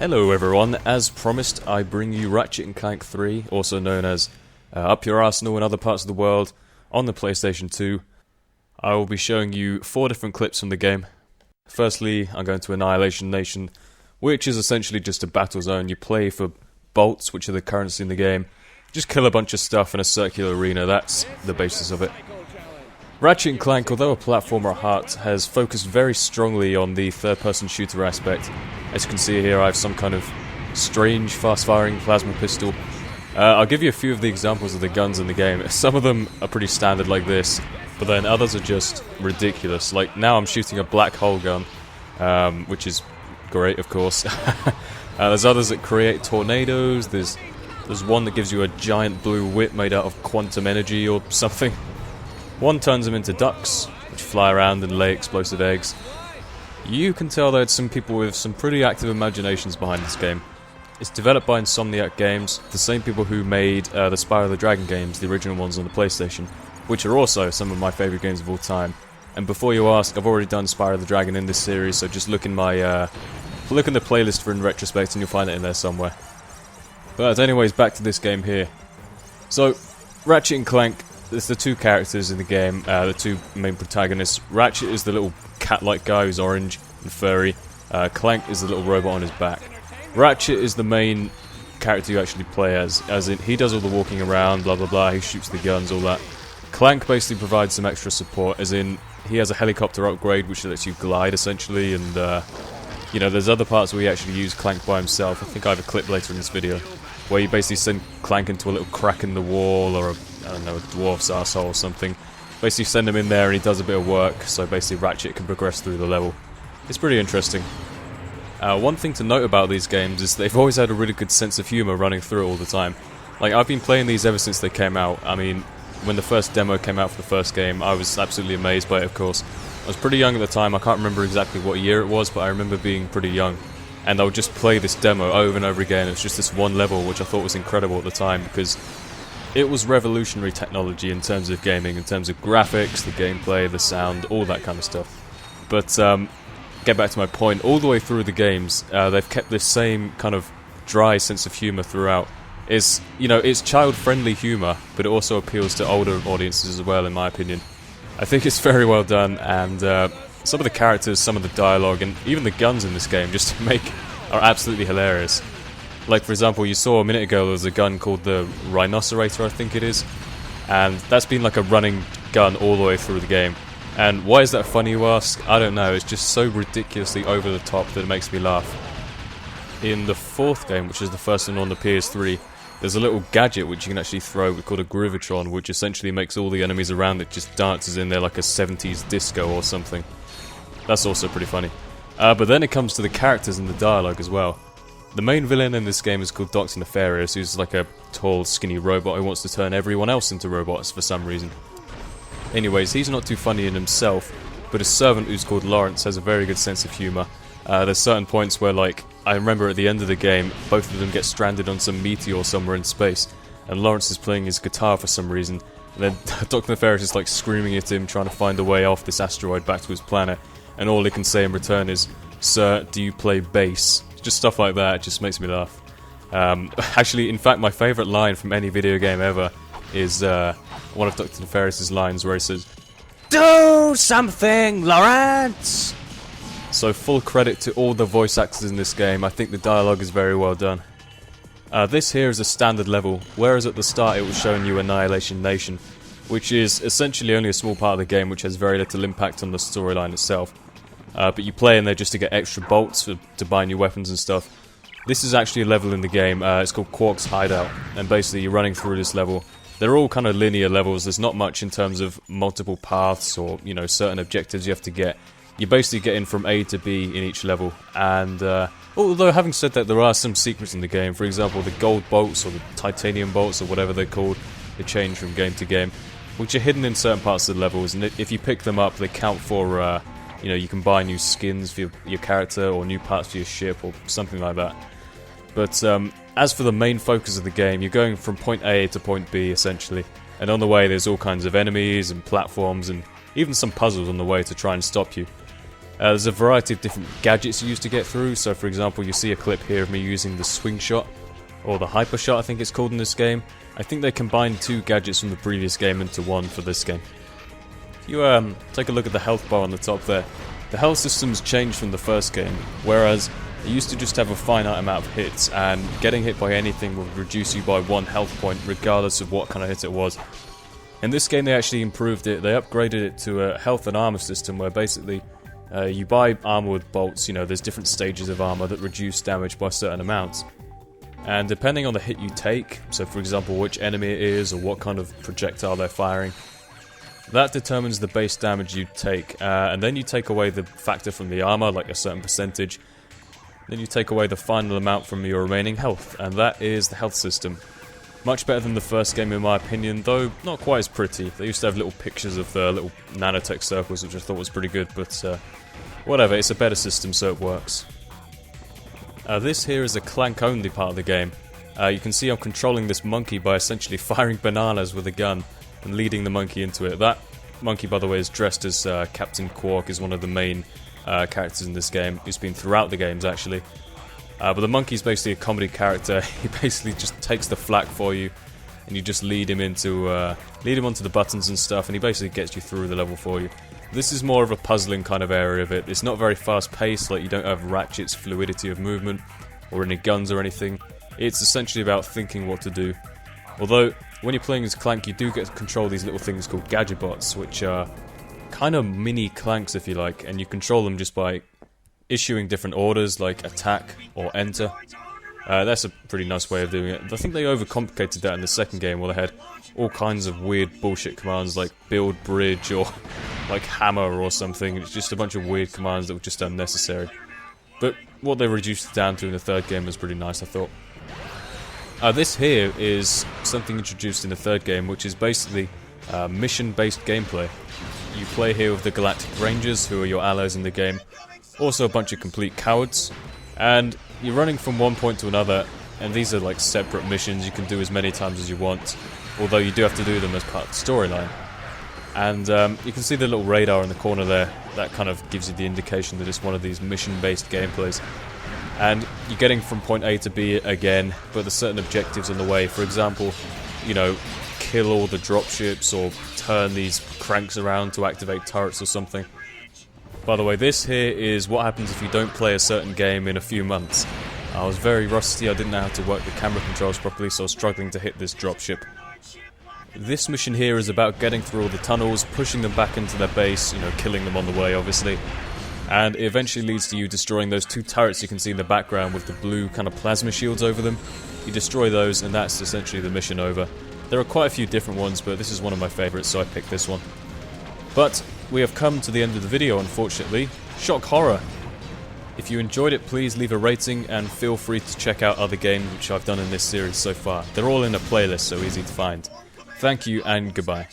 Hello everyone, as promised I bring you Ratchet and Clank 3, also known as Up Your Arsenal in other parts of the world, on the PlayStation 2. I will be showing you 4 different clips from the game. Firstly, I'm going to Annihilation Nation, which is essentially just a battle zone. You play for bolts, which are the currency in the game. Just kill a bunch of stuff in a circular arena, that's the basis of it. Ratchet and Clank, although a platformer at heart, has focused very strongly on the third-person shooter aspect. As you can see here, I have some kind of strange, fast-firing plasma pistol. I'll give you a few of the examples of the guns in the game. Some of them are pretty standard like this, but then others are just ridiculous. Like, now I'm shooting a black hole gun, which is great, of course. There's others that create tornadoes, there's one that gives you a giant blue whip made out of quantum energy or something. One turns them into ducks, which fly around and lay explosive eggs. You can tell there's some people with some pretty active imaginations behind this game. It's developed by Insomniac Games, the same people who made the Spyro the Dragon games, the original ones on the PlayStation, which are also some of my favourite games of all time. And before you ask, I've already done Spyro the Dragon in this series, so just look in my look in the playlist for In Retrospect and you'll find it in there somewhere. But anyways, back to this game here. So, Ratchet and Clank, there's the two characters in the game, the two main protagonists. Ratchet is the little cat-like guy who's orange and furry. Clank is the little robot on his back. Ratchet is the main character you actually play as in he does all the walking around, blah blah blah, he shoots the guns, all that. Clank basically provides some extra support, as in he has a helicopter upgrade which lets you glide essentially, and you know, there's other parts where you actually use Clank by himself. I think I have a clip later in this video where you basically send Clank into a little crack in the wall, or I don't know, a dwarf's arsehole or something. Basically send him in there and he does a bit of work, so basically Ratchet can progress through the level. It's pretty interesting. One thing to note about these games is they've always had a really good sense of humour running through it all the time. Like, I've been playing these ever since they came out. I mean, when the first demo came out for the first game, I was absolutely amazed by it, of course. I was pretty young at the time, I can't remember exactly what year it was, but I remember being pretty young. And I would just play this demo over and over again. It's just this one level, which I thought was incredible at the time, because it was revolutionary technology in terms of gaming, in terms of graphics, the gameplay, the sound, all that kind of stuff. But, get back to my point, all the way through the games, they've kept this same kind of dry sense of humour throughout. It's, you know, it's child-friendly humour, but it also appeals to older audiences as well, in my opinion. I think it's very well done, and some of the characters, some of the dialogue, and even the guns in this game just are absolutely hilarious. Like, for example, you saw a minute ago there was a gun called the Rhinocerator, I think it is, and that's been like a running gun all the way through the game. And why is that funny, you ask? I don't know, it's just so ridiculously over the top that it makes me laugh. In the fourth game, which is the first one on the PS3, there's a little gadget which you can actually throw called a Gravitron, which essentially makes all the enemies around it just dances in there like a 70s disco or something. That's also pretty funny. But then it comes to the characters and the dialogue as well. The main villain in this game is called Dr. Nefarious, who's like a tall, skinny robot who wants to turn everyone else into robots for some reason. Anyways, he's not too funny in himself, but his servant, who's called Lawrence, has a very good sense of humour. There's certain points where, like, I remember at the end of the game, both of them get stranded on some meteor somewhere in space, and Lawrence is playing his guitar for some reason, and then Dr. Nefarious is like screaming at him, trying to find a way off this asteroid back to his planet, and all he can say in return is, "Sir, do you play bass?" Just stuff like that, it just makes me laugh. Actually, in fact, my favourite line from any video game ever is one of Dr. Nefarious' lines where he says, "Do something, Lawrence!" So full credit to all the voice actors in this game. I think the dialogue is very well done. This here is a standard level, whereas at the start it was showing you Annihilation Nation, which is essentially only a small part of the game which has very little impact on the storyline itself. But you play in there just to get extra bolts to buy new weapons and stuff. This is actually a level in the game, it's called Quark's Hideout, and basically you're running through this level. They're all kind of linear levels, there's not much in terms of multiple paths or, you know, certain objectives you have to get. You basically get in from A to B in each level, and although having said that, there are some secrets in the game. For example, the gold bolts or the titanium bolts or whatever they're called, they change from game to game, which are hidden in certain parts of the levels, and if you pick them up they count for, you know, you can buy new skins for your character or new parts for your ship or something like that. But as for the main focus of the game, you're going from point A to point B essentially, and on the way there's all kinds of enemies and platforms and even some puzzles on the way to try and stop you. There's a variety of different gadgets you use to get through. So for example, you see a clip here of me using the swing shot, or the hyper shot I think it's called in this game. I think they combined 2 gadgets from the previous game into one for this game. If you take a look at the health bar on the top there, the health system's changed from the first game, whereas it used to just have a finite amount of hits, and getting hit by anything would reduce you by 1 health point regardless of what kind of hit it was. In this game they actually improved it. They upgraded it to a health and armor system where basically you buy armor with bolts. You know, there's different stages of armor that reduce damage by certain amounts. And depending on the hit you take, so for example which enemy it is or what kind of projectile they're firing, that determines the base damage you take. And then you take away the factor from the armor, like a certain percentage. Then you take away the final amount from your remaining health, and that is the health system. Much better than the first game in my opinion, though not quite as pretty. They used to have little pictures of the little nanotech circles, which I thought was pretty good, but whatever, it's a better system so it works. This here is a Clank only part of the game. You can see I'm controlling this monkey by essentially firing bananas with a gun and leading the monkey into it. That monkey, by the way, is dressed as Captain Quark, is one of the main characters in this game, who's been throughout the games actually. But the monkey's basically a comedy character. He basically just takes the flak for you, and you just lead him onto the buttons and stuff, and he basically gets you through the level for you. This is more of a puzzling kind of area of it. It's not very fast paced, like you don't have Ratchet's fluidity of movement or any guns or anything. It's essentially about thinking what to do. Although when you're playing as Clank, you do get to control these little things called gadgetbots, which are kind of mini Clanks if you like, and you control them just by issuing different orders like attack or enter. That's a pretty nice way of doing it. I think they overcomplicated that in the second game, where they had all kinds of weird bullshit commands like build bridge or like hammer or something. It's just a bunch of weird commands that were just unnecessary. But what they reduced it down to in the third game was pretty nice, I thought. This here is something introduced in the third game, which is basically mission-based gameplay. You play here with the Galactic Rangers, who are your allies in the game. Also a bunch of complete cowards. And you're running from one point to another, and these are like separate missions you can do as many times as you want, although you do have to do them as part of the storyline. And you can see the little radar in the corner there. That kind of gives you the indication that it's one of these mission-based gameplays. And you're getting from point A to B again, but there's certain objectives on the way. For example, you know, kill all the dropships or turn these cranks around to activate turrets or something. By the way, this here is what happens if you don't play a certain game in a few months. I was very rusty, I didn't know how to work the camera controls properly, so I was struggling to hit this dropship. This mission here is about getting through all the tunnels, pushing them back into their base, you know, killing them on the way obviously. And it eventually leads to you destroying those 2 turrets you can see in the background with the blue kind of plasma shields over them. You destroy those and that's essentially the mission over. There are quite a few different ones, but this is one of my favourites, so I picked this one. But we have come to the end of the video, unfortunately. Shock horror! If you enjoyed it, please leave a rating and feel free to check out other games which I've done in this series so far. They're all in a playlist, so easy to find. Thank you and goodbye.